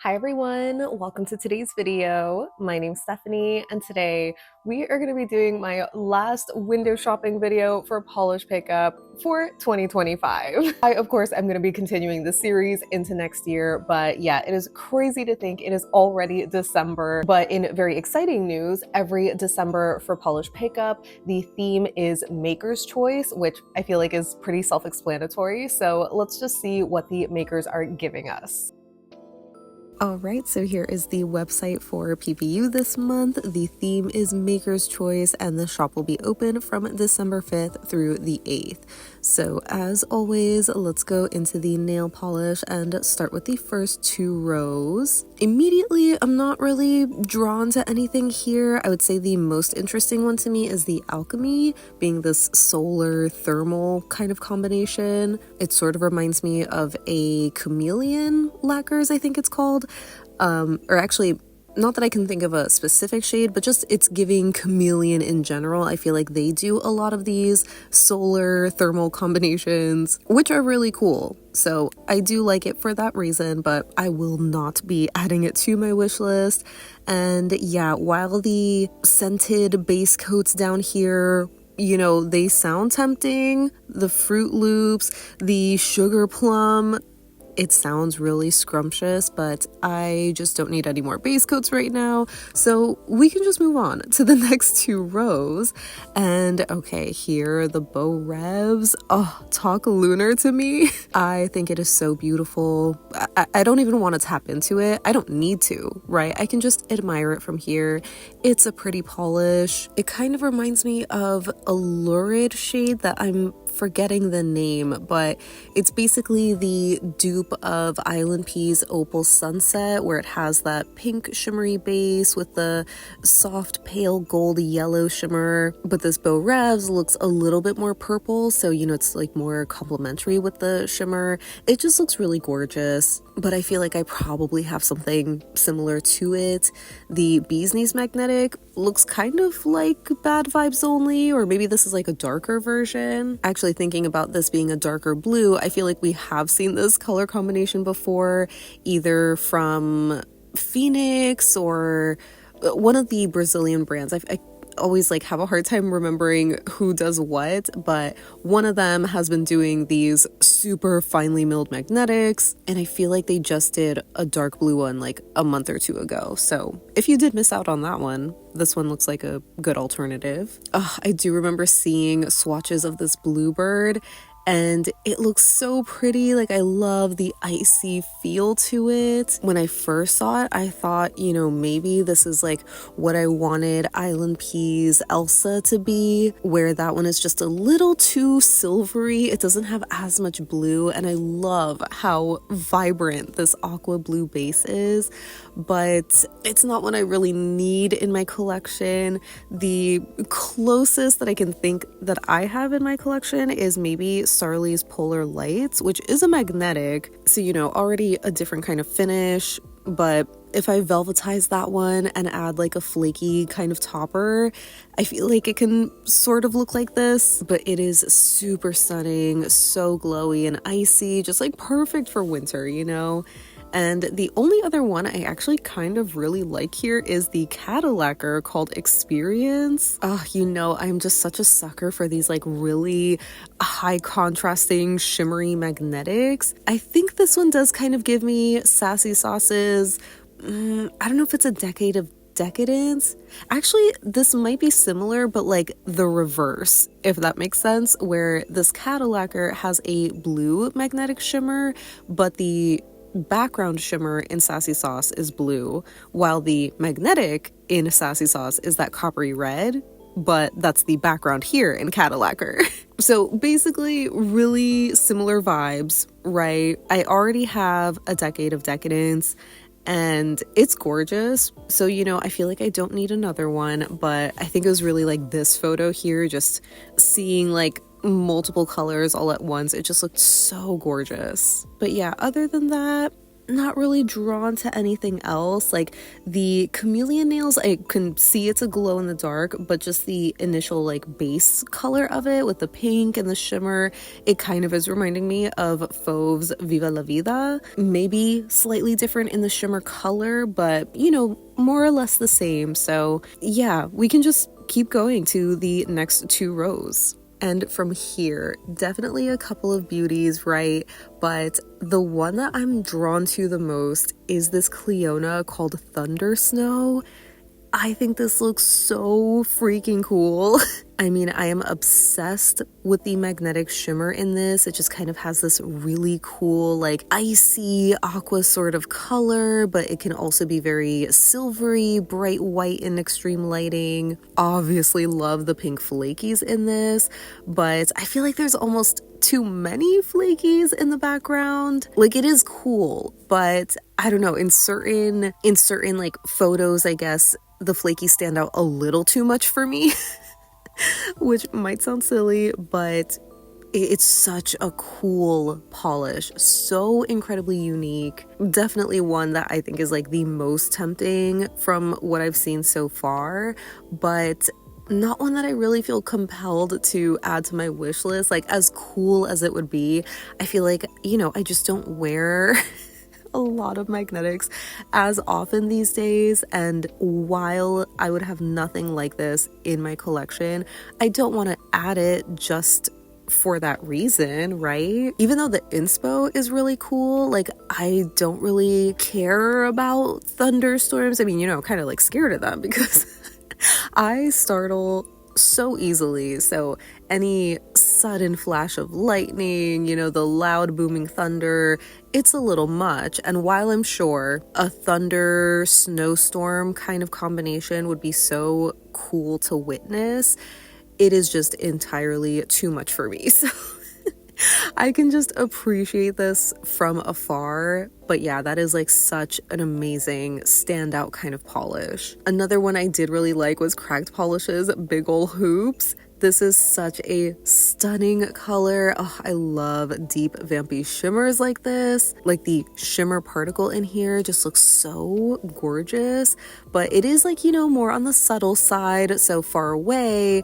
Hi everyone, welcome to today's video. My name's Stephanie and today we are going to be doing my last window shopping video for polish pickup for 2025. I of course am going to be continuing the series into next year, but yeah, it is crazy to think it is already December. But in very exciting news, every December for polish pickup, the theme is Maker's Choice, which I feel like is pretty self-explanatory. So let's just see what the makers are giving us. Alright, so here is the website for PPU this month. The theme is Maker's Choice and the shop will be open from December 5th through the 8th. So as always, let's go into the nail polish and start with the first two rows. Immediately, I'm not really drawn to anything here. I would say the most interesting one to me is the Alchemy, being this solar thermal kind of combination. It sort of reminds me of a chameleon lacquers, I think it's called. Or actually, not that I can think of a specific shade, but just it's giving chameleon in general. I feel like they do a lot of these solar thermal combinations, which are really cool. So I do like it for that reason, but I will not be adding it to my wish list. And yeah, while the scented base coats down here, you know, they sound tempting, the Fruit Loops, the Sugar Plum, it sounds really scrumptious, but I just don't need any more base coats right now. So we can just move on to the next two rows. And okay, here are the Bow Revs. Oh, talk lunar to me. I think it is so beautiful. I don't even want to tap into it. I don't need to, right? I can just admire it from here. It's a pretty polish. It kind of reminds me of a lurid shade that I'm forgetting the name, but it's basically the dupe of Island Pea's Opal Sunset, where it has that pink shimmery base with the soft pale gold yellow shimmer. But this Bow Revs looks a little bit more purple, so you know, it's like more complementary with the shimmer. It just looks really gorgeous, but I feel like I probably have something similar to it. The Bee's Knees Magnetic looks kind of like Bad Vibes Only, or maybe this is like a darker version. Actually thinking about this being a darker blue, I feel like we have seen this color combination before, either from Phoenix or one of the Brazilian brands. I always like have a hard time remembering who does what, but one of them has been doing these super finely milled magnetics, and I feel like they just did a dark blue one like a month or two ago. So if you did miss out on that one, this one looks like a good alternative. I do remember seeing swatches of this Bluebird, and it looks so pretty. Like, I love the icy feel to it. When I first saw it, I thought, you know, maybe this is like what I wanted Island Pea's Elsa to be, where that one is just a little too silvery. It doesn't have as much blue, and I love how vibrant this aqua blue base is, but it's not one I really need in my collection. The closest that I can think that I have in my collection is maybe Starly's Polar Lights, which is a magnetic, so you know, already a different kind of finish. But if I velvetize that one and add like a flaky kind of topper, I feel like it can sort of look like this, but it is super stunning, so glowy and icy, just like perfect for winter, you know? And the only other one I actually kind of really like here is the Cadillacquer called Experience. You know, I'm just such a sucker for these like really high contrasting shimmery magnetics. I think this one does kind of give me Sassy Sauce's, I don't know if it's a Decade of Decadence. Actually, this might be similar, but like the reverse, if that makes sense, where this Cadillacquer has a blue magnetic shimmer, but the background shimmer in Sassy Sauce is blue, while the magnetic in Sassy Sauce is that coppery red, but that's the background here in Cadillacquer. So basically really similar vibes, right? I already have a Decade of Decadence and it's gorgeous, so you know, I feel like I don't need another one, but I think it was really like this photo here, just seeing like multiple colors all at once, it just looked so gorgeous. But yeah, other than that, not really drawn to anything else. Like the chameleon nails, I can see it's a glow in the dark, but just the initial like base color of it with the pink and the shimmer, it kind of is reminding me of Fauve's Viva la Vida. Maybe slightly different in the shimmer color, but you know, more or less the same. So yeah, we can just keep going to the next 2 rows. And from here, definitely a couple of beauties, right? But the one that I'm drawn to the most is this Cleona called Thunder Snow. I think this looks so freaking cool. I mean, I am obsessed with the magnetic shimmer in this. It just kind of has this really cool, like icy aqua sort of color, but it can also be very silvery, bright white in extreme lighting. Obviously love the pink flakies in this, but I feel like there's almost too many flakies in the background. Like, it is cool, but I don't know, in certain like photos, I guess the flakies stand out a little too much for me. Which might sound silly, but it's such a cool polish, so incredibly unique. Definitely one that I think is like the most tempting from what I've seen so far, but not one that I really feel compelled to add to my wish list. Like, as cool as it would be, I feel like, you know, I just don't wear a lot of magnetics as often these days, and while I would have nothing like this in my collection, I don't want to add it just for that reason, right? Even though the inspo is really cool, like, I don't really care about thunderstorms. I mean, you know, kind of like scared of them because I startle so easily, so any sudden flash of lightning, you know, the loud booming thunder, it's a little much. And while I'm sure a thunder snowstorm kind of combination would be so cool to witness, it is just entirely too much for me. So I can just appreciate this from afar, but yeah, that is like such an amazing standout kind of polish. Another one I did really like was Cracked Polish's Big Ol' Hoops. This is such a stunning color. Oh, I love deep vampy shimmers like this. Like, the shimmer particle in here just looks so gorgeous, but it is like, you know, more on the subtle side, so far away.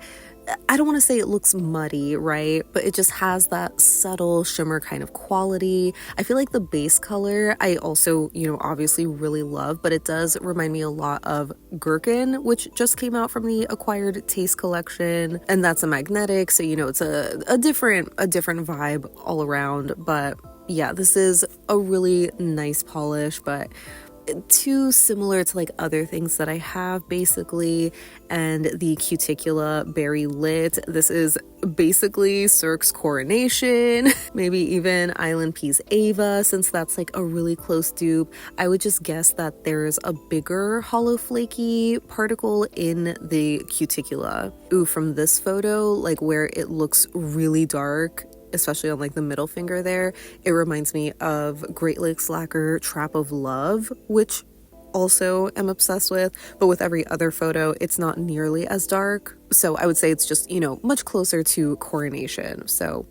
I don't want to say it looks muddy, right? But it just has that subtle shimmer kind of quality. I feel like the base color, I also, you know, obviously really love, but it does remind me a lot of Gherkin, which just came out from the Acquired Taste collection. And that's a magnetic, so, you know, it's a different vibe all around. But yeah, this is a really nice polish, but too similar to like other things that I have basically. And the Cuticula Berry Lit, this is basically Cirque's Coronation, maybe even Island Peace Ava, since that's like a really close dupe. I would just guess that there's a bigger hollow flaky particle in the Cuticula. Ooh, from this photo, like where it looks really dark, especially on like the middle finger there, it reminds me of Great Lakes Lacquer Trap of Love, which also am obsessed with, but with every other photo it's not nearly as dark. So I would say it's just, you know, much closer to Coronation. So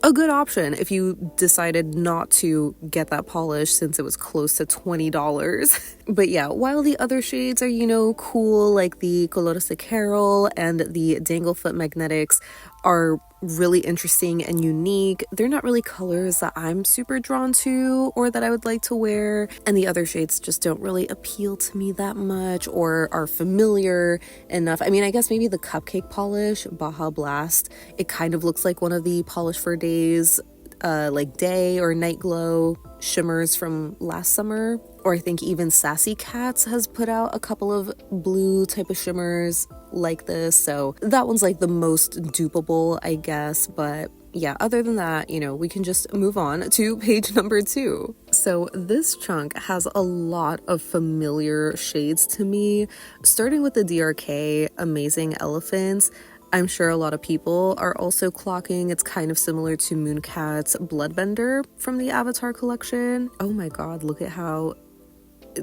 a good option if you decided not to get that polish since it was close to $20. But yeah, while the other shades are, you know, cool, like the Colores de Carol and the Danglefoot Magnetics are really interesting and unique, they're not really colors that I'm super drawn to or that I would like to wear, and the other shades just don't really appeal to me that much or are familiar enough. I mean, I guess maybe the Cupcake polish, Baja Blast, it kind of looks like one of the Polish for Days like Day or Night Glow shimmers from last summer. Or I think even Sassy Cats has put out a couple of blue type of shimmers like this, so that one's like the most dupeable, I guess. But yeah, other than that, you know, we can just move on to page number 2. So this chunk has a lot of familiar shades to me, starting with the DRK Amazing Elephants. I'm sure a lot of people are also clocking it's kind of similar to Mooncat's Bloodbender from the Avatar collection. Oh my god, look at how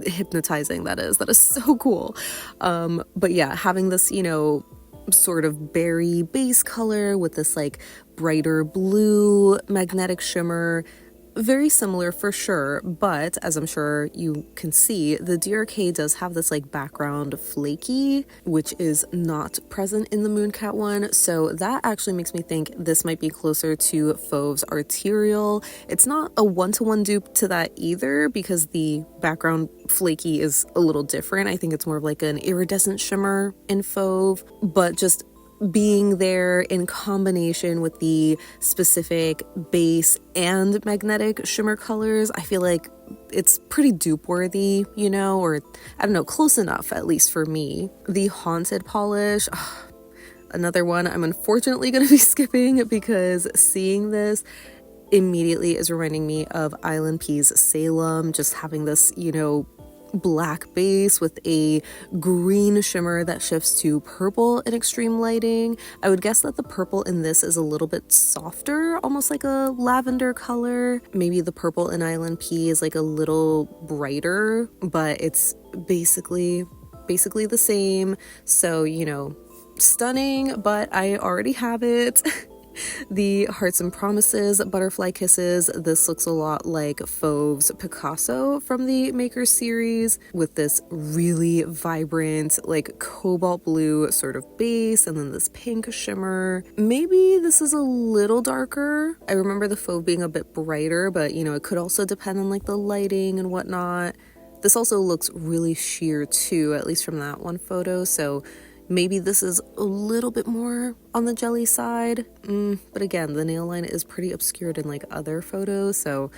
hypnotizing that is. That is so cool. But yeah, having this, you know, sort of berry base color with this like brighter blue magnetic shimmer, very similar for sure, but as I'm sure you can see, the DRK does have this like background flaky, which is not present in the mooncat one, so that actually makes me think this might be closer to Fauve's Arterial. It's not a one-to-one dupe to that either, because the background flaky is a little different. I think it's more of like an iridescent shimmer in Fauve, but just being there in combination with the specific base and magnetic shimmer colors, I feel like it's pretty dupe worthy, you know, or I don't know, close enough at least for me. The Haunted polish, another one I'm unfortunately going to be skipping, because seeing this immediately is reminding me of Island P's Salem, just having this, you know, black base with a green shimmer that shifts to purple in extreme lighting. I would guess that the purple in this is a little bit softer, almost like a lavender color. Maybe the purple in Island P is like a little brighter, but it's basically the same. So, you know, stunning, but I already have it. The Hearts and Promises Butterfly Kisses, this looks a lot like Fauve's Picasso from the Maker series, with this really vibrant like cobalt blue sort of base and then this pink shimmer. Maybe this is a little darker. I remember the Fauve being a bit brighter, but you know, it could also depend on like the lighting and whatnot. This also looks really sheer too, at least from that one photo, so maybe this is a little bit more on the jelly side, but again, the nail line is pretty obscured in like other photos, so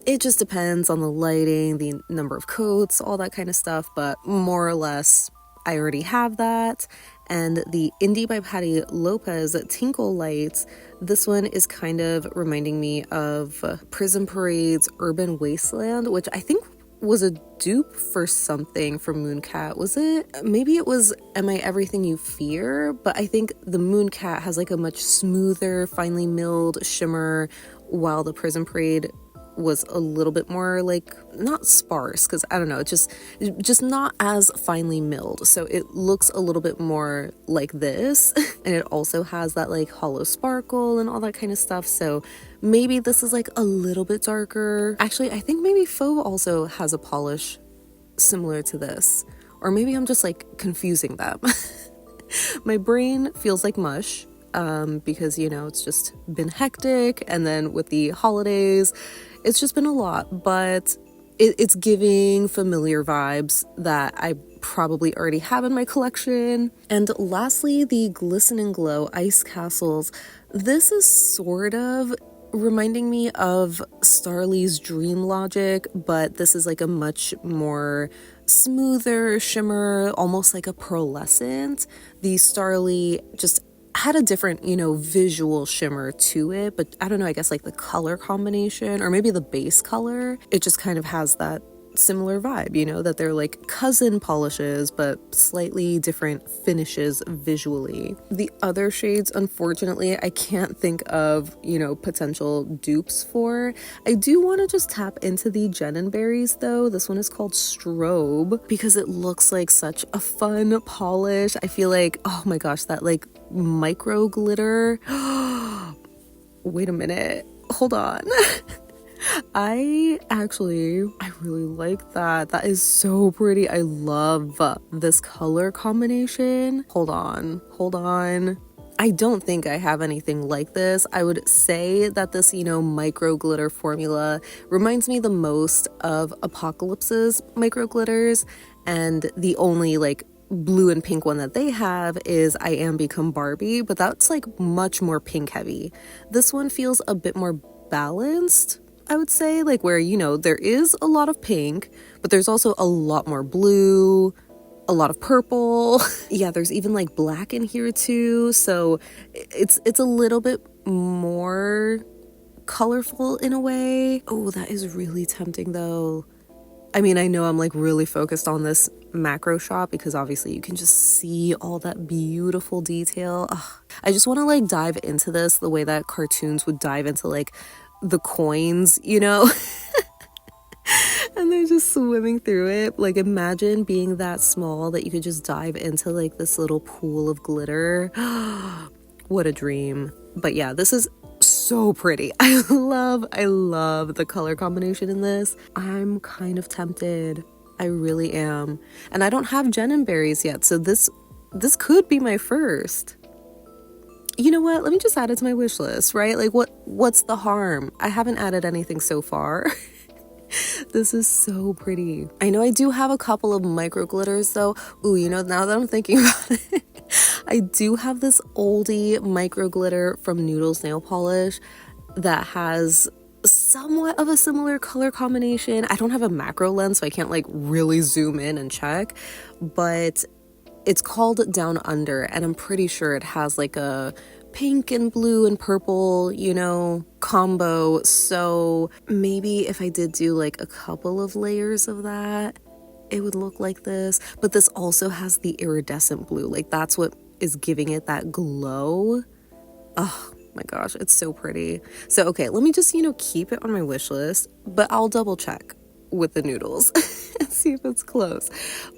it just depends on the lighting, the number of coats, all that kind of stuff, but more or less, I already have that. And the Indie by Patty Lopez Tinkle Lights, this one is kind of reminding me of Prison Parade's Urban Wasteland, which I think was a dupe for something from Mooncat. Was it? Maybe it was Am I Everything You Fear? But I think the Mooncat has like a much smoother, finely milled shimmer, while the Prison Parade was a little bit more like, not sparse, because I don't know, just not as finely milled, so it looks a little bit more like this. And it also has that like hollow sparkle and all that kind of stuff, so maybe this is like a little bit darker. Actually, I think maybe Fauve also has a polish similar to this, or maybe I'm just like confusing them. My brain feels like mush, because you know, it's just been hectic, and then with the holidays it's just been a lot, but it's giving familiar vibes that I probably already have in my collection. And lastly, the Glisten and Glow Ice Castles. This is sort of reminding me of Starly's Dream Logic, but this is like a much more smoother shimmer, almost like a pearlescent. The Starly just had a different, you know, visual shimmer to it, but I don't know, I guess like the color combination, or maybe the base color, it just kind of has that similar vibe, you know, that they're like cousin polishes but slightly different finishes visually. The other shades, unfortunately, I can't think of, you know, potential dupes for. I do want to just tap into the Jen and Berries though. This one is called Strobe because it looks like such a fun polish. I feel like, oh my gosh, that like micro glitter. Wait a minute, hold on. I really like that. That is so pretty. I love this color combination. Hold on. I don't think I have anything like this. I would say that this, you know, micro glitter formula reminds me the most of Apocalypse's micro glitters, and the only like blue and pink one that they have is I Am Become Barbie, but that's like much more pink heavy. This one feels a bit more balanced, I would say, like where, you know, there is a lot of pink, but there's also a lot more blue, a lot of purple. Yeah, there's even like black in here too, so it's a little bit more colorful in a way. Oh, that is really tempting though. I mean, I know I'm like really focused on this macro shot because obviously you can just see all that beautiful detail. Ugh. I just want to like dive into this the way that cartoons would dive into like the coins, you know? And they're just swimming through it. Like, imagine being that small that you could just dive into like this little pool of glitter. What a dream. But yeah, this is so pretty. I love the color combination in this. I'm kind of tempted. I really am. And I don't have Jenin berries yet, so this could be my first. You know what? Let me just add it to my wish list, right? Like what's the harm? I haven't added anything so far. This is so pretty. I know I do have a couple of micro glitters though. Ooh, you know, now that I'm thinking about it, I do have this oldie micro glitter from Noodles Nail Polish that has somewhat of a similar color combination. I don't have a macro lens, so I can't like really zoom in and check, but it's called Down Under, and I'm pretty sure it has like a pink and blue and purple, you know, combo. So maybe if I did do like a couple of layers of that, it would look like this. But this also has the iridescent blue. Like that's what is giving it that glow. Oh my gosh, it's so pretty. So okay, let me just, you know, keep it on my wish list, but I'll double check with the noodles and see if it's close.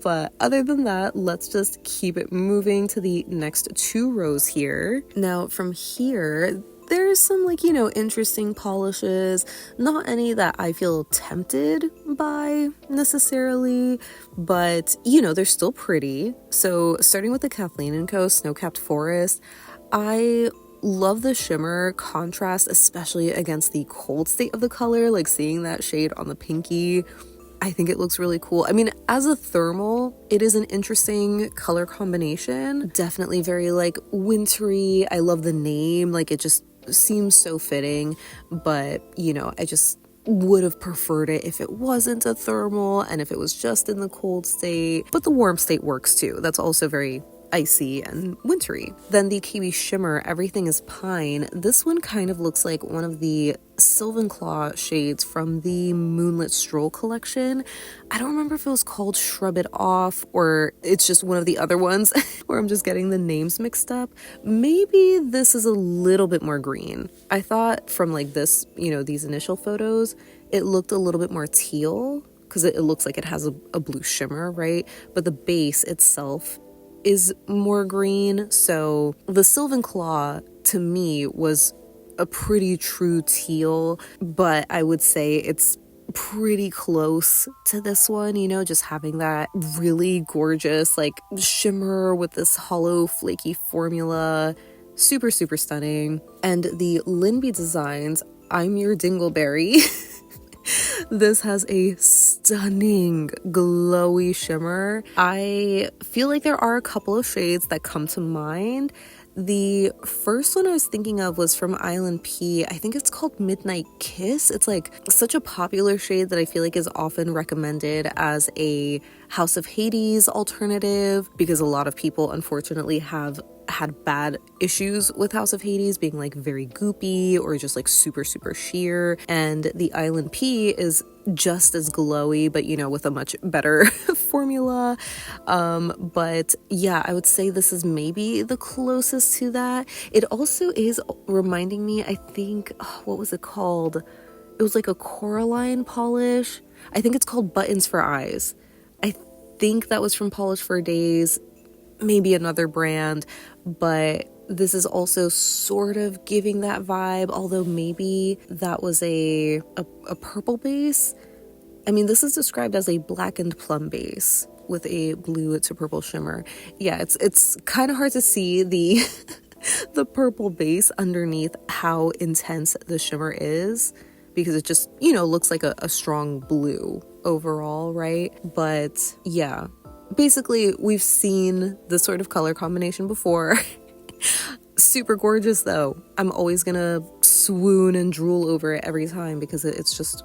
But other than that, let's just keep it moving to the next 2 rows here. Now from here, there's some like, you know, interesting polishes, not any that I feel tempted by necessarily, but you know, they're still pretty. So starting with the Kathleen & Co. Snow-Capped Forest, I love the shimmer contrast, especially against the cold state of the color, like seeing that shade on the pinky. I think it looks really cool. I mean, as a thermal, it is an interesting color combination. Definitely very like wintry. I love the name, like it just seems so fitting, but you know, I just would have preferred it if it wasn't a thermal and if it was just in the cold state, but the warm state works too. That's also very icy and wintry. Then the Kiwi Shimmer, Everything is Pine. This one kind of looks like one of the Sylvanclaw shades from the Moonlit Stroll collection. I don't remember if it was called Shrub It Off or it's just one of the other ones where I'm just getting the names mixed up. Maybe this is a little bit more green. I thought from like this, you know, these initial photos, it looked a little bit more teal because it looks like it has a blue shimmer, right? But the base itself is more green. So the Sylvanclaw to me was a pretty true teal, but I would say it's pretty close to this one, you know, just having that really gorgeous like shimmer with this hollow flaky formula. Super stunning. And the Linby Designs I'm Your Dingleberry. This has a stunning glowy shimmer. I feel like there are a couple of shades that come to mind. The first one I was thinking of was from Island P. I think it's called Midnight Kiss. It's like such a popular shade that I feel like is often recommended as a House of Hades alternative because a lot of people unfortunately have had bad issues with House of Hades being like very goopy or just like super sheer, and the Island P is just as glowy but you know with a much better formula. But yeah, I would say this is maybe the closest to that. It also is reminding me, I think, what was it called? It was like a Coraline polish. I think it's called Buttons for Eyes. I think that was from Polish for Days, maybe another brand, but this is also sort of giving that vibe, although maybe that was a purple base. I mean, this is described as a blackened plum base with a blue to purple shimmer. Yeah, it's kind of hard to see the the purple base underneath how intense the shimmer is because it just, you know, looks like a strong blue overall, right? But yeah, basically we've seen this sort of color combination before. Super gorgeous though. I'm always gonna swoon and drool over it every time because it's just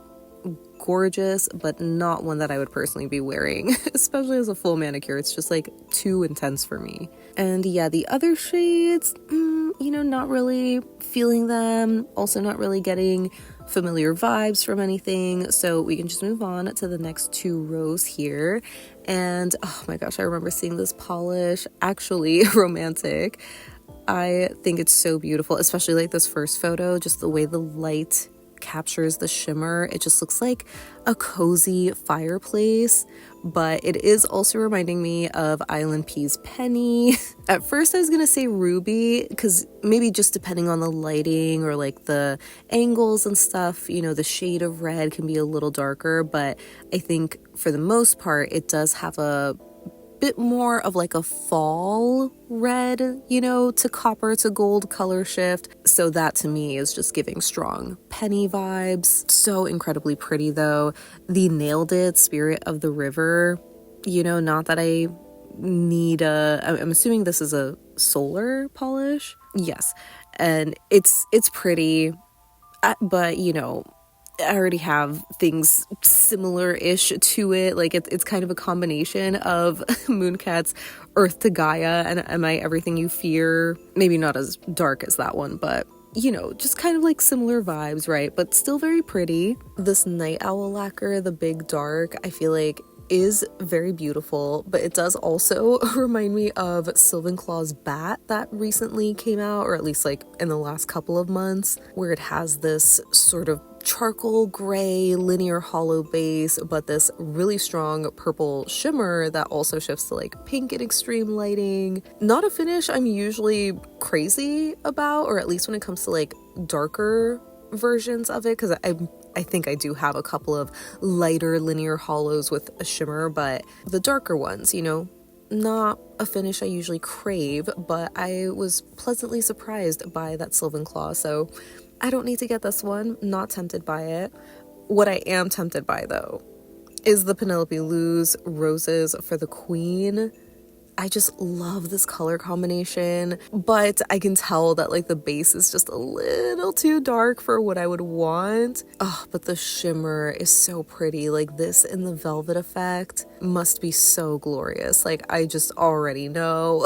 gorgeous, but not one that I would personally be wearing, especially as a full manicure. It's just like too intense for me. And yeah, the other shades, you know, not really feeling them, also not really getting familiar vibes from anything, so we can just move on to the next 2 rows here. And oh my gosh, I remember seeing this polish, actually romantic. I think it's so beautiful, especially like this first photo, just the way the light captures the shimmer. It just looks like a cozy fireplace, but it is also reminding me of Island P's Penny. At first I was gonna say Ruby, because maybe just depending on the lighting or like the angles and stuff, you know, the shade of red can be a little darker, but I think for the most part it does have a bit more of like a fall red, you know, to copper to gold color shift. So that to me is just giving strong Penny vibes. So incredibly pretty though. The Nailed It Spirit of the River, you know, not that I need I'm assuming this is a solar polish. Yes. And it's pretty, but you know, I already have things similar-ish to it. Like it's kind of a combination of Mooncat's Earth to Gaia and Am I Everything You Fear? Maybe not as dark as that one, but you know, just kind of like similar vibes, right? But still very pretty. This Night Owl lacquer, the Big Dark, I feel like is very beautiful, but it does also remind me of Sylvanclaw's Bat that recently came out, or at least like in the last couple of months, where it has this sort of charcoal gray linear hollow base, but this really strong purple shimmer that also shifts to like pink in extreme lighting. Not a finish I'm usually crazy about, or at least when it comes to like darker versions of it, because I think I do have a couple of lighter linear hollows with a shimmer, but the darker ones, you know, not a finish I usually crave, but I was pleasantly surprised by that Sylvanclaw, so I don't need to get this one. Not tempted by it. What I am tempted by though is the Penelope Lou's Roses for the Queen. I just love this color combination, but I can tell that like the base is just a little too dark for what I would want. Oh, but the shimmer is so pretty. Like this in the velvet effect must be so glorious. Like I just already know.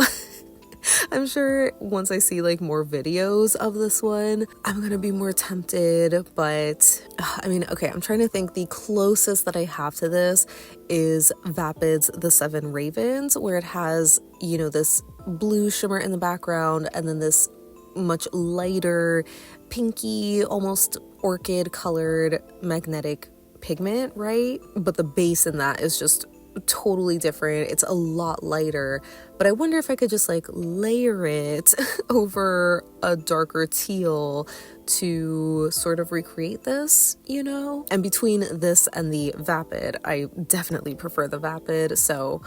I'm sure once I see like more videos of this one, I'm gonna be more tempted, but I mean, okay, I'm trying to think. The closest that I have to this is Vapid's The Seven Ravens, where it has, you know, this blue shimmer in the background and then this much lighter pinky, almost orchid colored magnetic pigment, right? But the base in that is just totally different. It's a lot lighter, but I wonder if I could just like layer it over a darker teal to sort of recreate this, you know? And between this and the Vapid, I definitely prefer the Vapid, so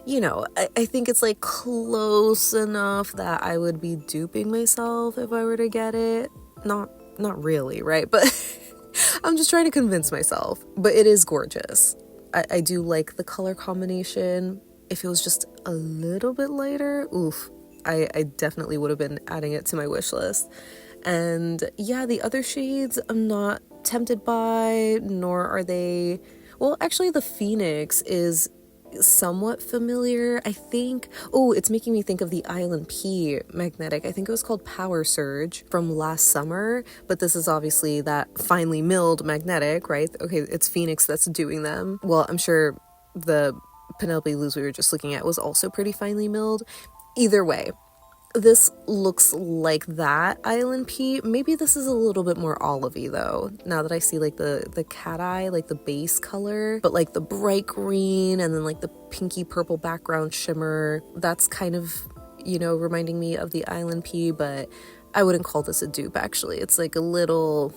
you know, I think it's like close enough that I would be duping myself if I were to get it. Not really, right? But I'm just trying to convince myself. But it is gorgeous. I do like the color combination. If it was just a little bit lighter, oof, I definitely would have been adding it to my wish list. And yeah, the other shades I'm not tempted by, nor are they... Well, actually the Phoenix is somewhat familiar, I think. Oh, it's making me think of the Island P magnetic. I think it was called Power Surge from last summer, but this is obviously that finely milled magnetic, right? Okay, it's Phoenix that's doing them. Well, I'm sure the Penelope Lou's we were just looking at was also pretty finely milled. Either way, this looks like that Island P. Maybe this is a little bit more olivey though, now that I see like the cat eye, like the base color, but like the bright green and then like the pinky purple background shimmer, that's kind of, you know, reminding me of the Island P, but I wouldn't call this a dupe actually. It's like a little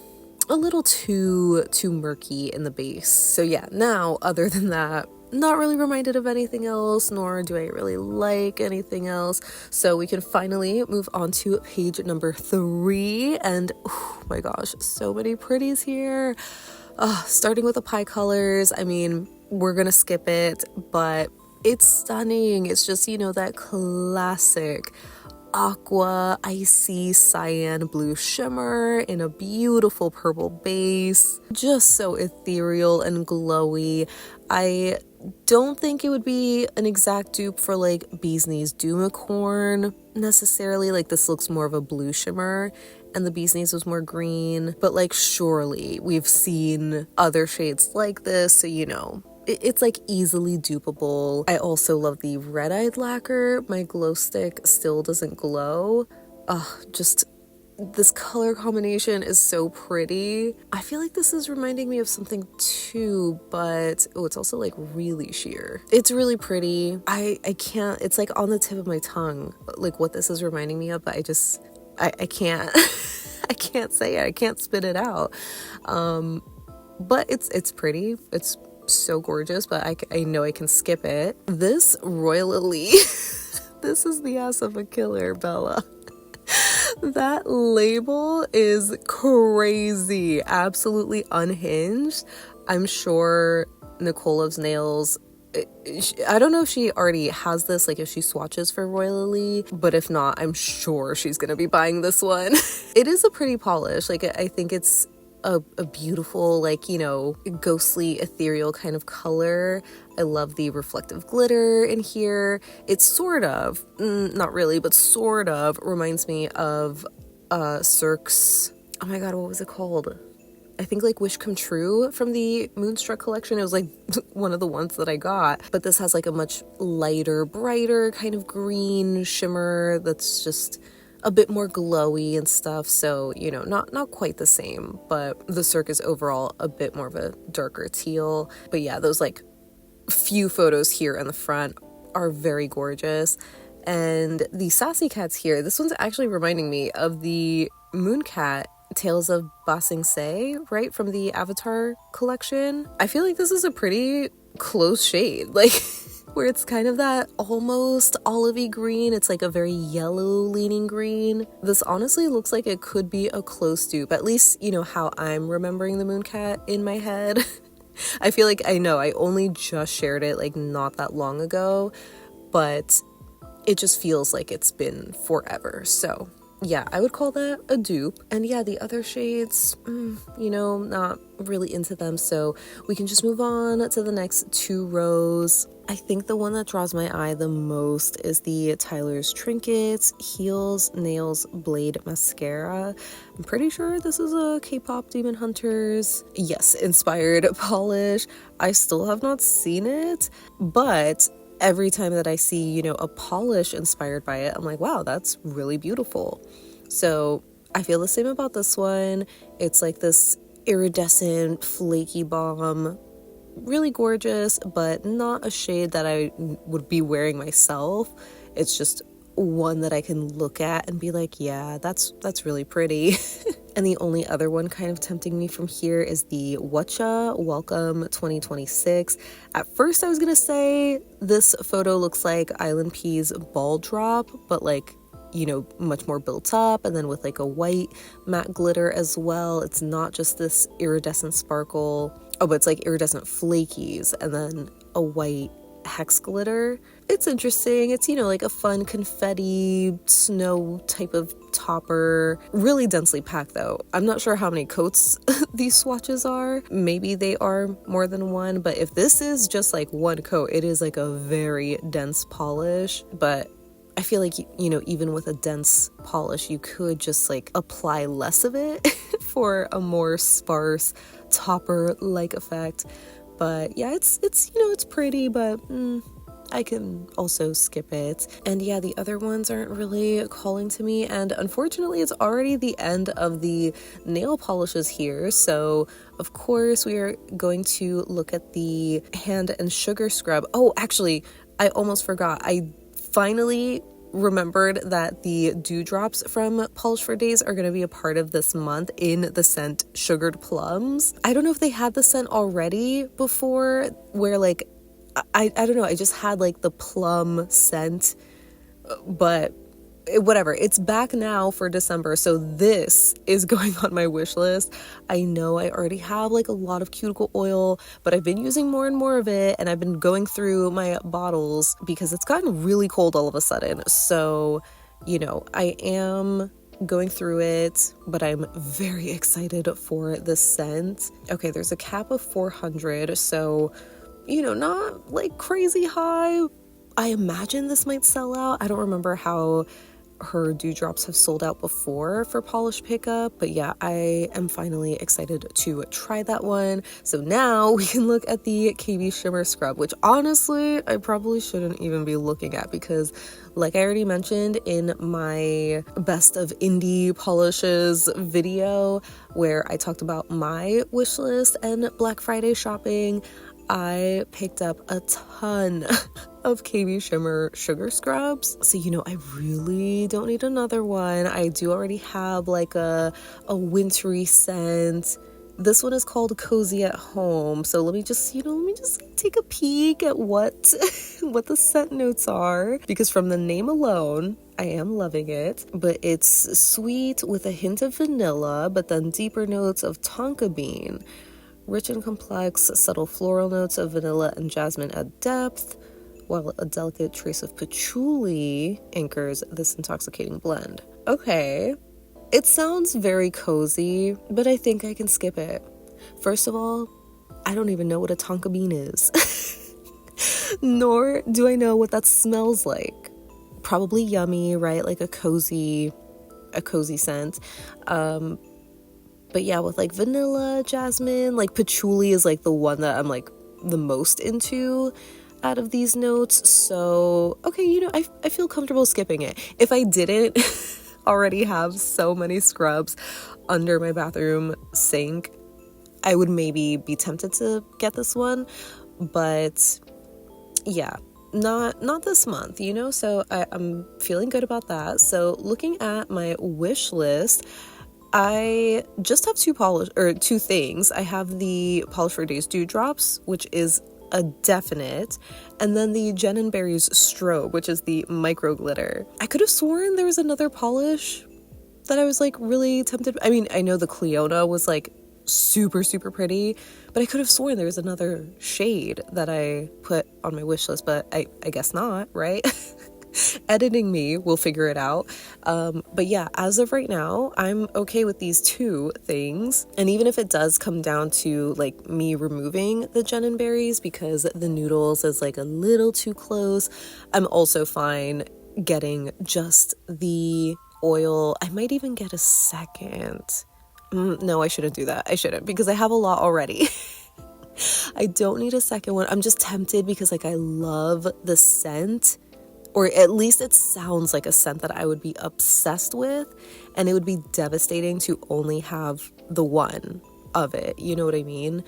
too murky in the base. So yeah, now other than that, not really reminded of anything else, nor do I really like anything else. So we can finally move on to page number 3. And oh my gosh, so many pretties here. Starting with the pie colors. I mean, we're gonna skip it, but it's stunning. It's just, you know, that classic aqua icy cyan blue shimmer in a beautiful purple base, just so ethereal and glowy. I don't think it would be an exact dupe for like Bee's Knees Doomicorn necessarily. Like this looks more of a blue shimmer and the Bee's Knees was more green, but like surely we've seen other shades like this, so you know, it's like easily dupeable. I also love the Red Eyed lacquer. My glow stick still doesn't glow. Just this color combination is so pretty. I feel like this is reminding me of something too, but oh, it's also like really sheer. It's really pretty. I can't, it's like on the tip of my tongue, like what this is reminding me of, but I can't, I can't say it. I can't spit it out. But it's pretty. It's so gorgeous, but I know I can skip it. This royally, this is the ass of a killer, Bella. That label is crazy, absolutely unhinged. I'm sure Nicole Loves Nails, I don't know if she already has this, like if she swatches for Royally, but if not, I'm sure she's gonna be buying this one. It is a pretty polish. Like I think it's a beautiful, like, you know, ghostly, ethereal kind of color. I love the reflective glitter in here. It's sort of, not really, but sort of reminds me of Cirque's, oh my god, what was it called? I think like Wish Come True from the Moonstruck collection. It was like one of the ones that I got, but this has like a much lighter, brighter kind of green shimmer that's just a bit more glowy and stuff, so you know, not quite the same, but the Cirque is overall a bit more of a darker teal. But yeah, those like few photos here in the front are very gorgeous. And the Sassy Cats here, this one's actually reminding me of the Mooncat Tales of Ba Sing Se, right, from the Avatar collection. I feel like this is a pretty close shade, like where it's kind of that almost olivey green. It's like a very yellow leaning green. This honestly looks like it could be a close dupe, at least, you know, how I'm remembering the Mooncat in my head. I feel like I know I only just shared it like not that long ago, but it just feels like it's been forever. So yeah, I would call that a dupe. And yeah, the other shades, you know, not really into them, so we can just move on to the next two rows. I think the one that draws my eye the most is the Tyler's Trinkets Heels Nails Blade Mascara. I'm pretty sure this is a K-pop Demon Hunters, yes, inspired polish. I still have not seen it, but every time that I see, you know, a polish inspired by it, I'm like, wow, that's really beautiful. So I feel the same about this one. It's like this iridescent flaky balm, really gorgeous, but not a shade that I would be wearing myself. It's just one that I can look at and be like, yeah, that's really pretty. And the only other one kind of tempting me from here is the Watcha Welcome 2026. At first I was gonna say this photo looks like Island P's Ball Drop, but like, you know, much more built up, and then with like a white matte glitter as well. It's not just this iridescent sparkle. Oh, but it's like iridescent flakies and then a white hex glitter. It's interesting. It's, you know, like a fun confetti snow type of topper. Really densely packed though. I'm not sure how many coats these swatches are. Maybe they are more than one, but if this is just like one coat, it is like a very dense polish. But I feel like, you know, even with a dense polish, you could just like apply less of it for a more sparse topper-like effect. But yeah, it's you know, it's pretty, but I can also skip it. And yeah, the other ones aren't really calling to me, and unfortunately it's already the end of the nail polishes here, so of course we are going to look at the hand and sugar scrub. Oh, actually, I almost forgot. I finally remembered that the dewdrops from Polish for Days are going to be a part of this month in the scent Sugared Plums. I don't know if they had the scent already before, where like I don't know, I just had like the plum scent, but whatever, it's back now for December, so this is going on my wish list. I know I already have like a lot of cuticle oil, but I've been using more and more of it, and I've been going through my bottles because it's gotten really cold all of a sudden. So, you know, I am going through it, but I'm very excited for this scent. Okay, there's a cap of 400, so, you know, not like crazy high. I imagine this might sell out. I don't remember how her dewdrops have sold out before for polish pickup, but yeah, I am finally excited to try that one. So now we can look at the KB Shimmer Scrub, which honestly I probably shouldn't even be looking at because, like I already mentioned in my best of indie polishes video where I talked about my wish list and Black Friday shopping, I picked up a ton of KB Shimmer sugar scrubs. So, you know, I really don't need another one. I do already have like a wintry scent. This one is called Cozy at Home. So let me just take a peek at what what the scent notes are, because from the name alone, I am loving it. But it's sweet with a hint of vanilla, but then deeper notes of tonka bean. Rich and complex, subtle floral notes of vanilla and jasmine add depth, while a delicate trace of patchouli anchors this intoxicating blend. Okay, it sounds very cozy, but I think I can skip it. First of all, I don't even know what a tonka bean is, nor do I know what that smells like. Probably yummy, right? Like a cozy scent. But yeah, with like vanilla, jasmine, like patchouli is like the one that I'm like the most into out of these notes. So, okay, you know, I feel comfortable skipping it. If I didn't already have so many scrubs under my bathroom sink, I would maybe be tempted to get this one. But yeah, not this month, you know? So I'm feeling good about that. So looking at my wish list, I just have two things. I have the Polish for Days Dewdrops, which is a definite, and then the Jen & Berry's Strobe, which is the micro glitter. I could have sworn there was another polish that I was like really tempted. I mean, I know the Cleona was like super, super pretty, but I could have sworn there was another shade that I put on my wish list, but I guess not, right? Editing me will figure it out. But yeah, as of right now, I'm okay with these two things. And even if it does come down to like me removing the Jen & Berries because the noodles is like a little too close, I'm also fine getting just the oil. I might even get a second. No, I shouldn't do that. I shouldn't, because I have a lot already. I don't need a second one. I'm just tempted because like I love the scent, or at least it sounds like a scent that I would be obsessed with, and it would be devastating to only have the one of it. You know what I mean?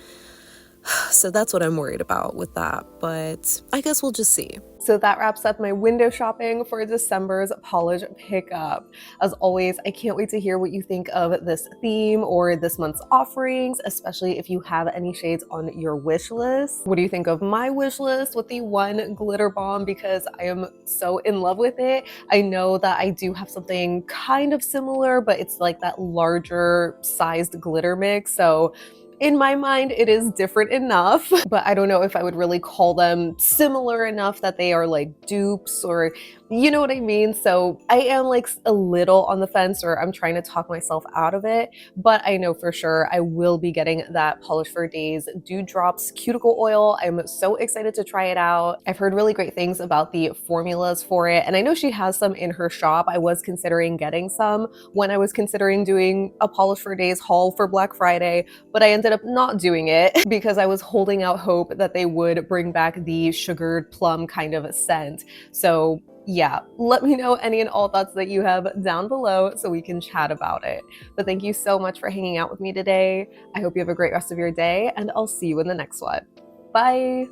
So that's what I'm worried about with that, but I guess we'll just see. So that wraps up my window shopping for December's polish pickup. As always, I can't wait to hear what you think of this theme or this month's offerings, especially if you have any shades on your wish list. What do you think of my wish list with the one glitter bomb? Because I am so in love with it. I know that I do have something kind of similar, but it's like that larger sized glitter mix. So in my mind, it is different enough, but I don't know if I would really call them similar enough that they are like dupes, or you know what I mean? So I am like a little on the fence, or I'm trying to talk myself out of it, but I know for sure I will be getting that Polish for Days Dewdrops cuticle oil. I'm so excited to try it out. I've heard really great things about the formulas for it, and I know she has some in her shop. I was considering getting some when I was considering doing a Polish for Days haul for Black Friday, but I ended up not doing it because I was holding out hope that they would bring back the sugared plum kind of scent. So yeah, let me know any and all thoughts that you have down below so we can chat about it. But thank you so much for hanging out with me today. I hope you have a great rest of your day, and I'll see you in the next one. Bye!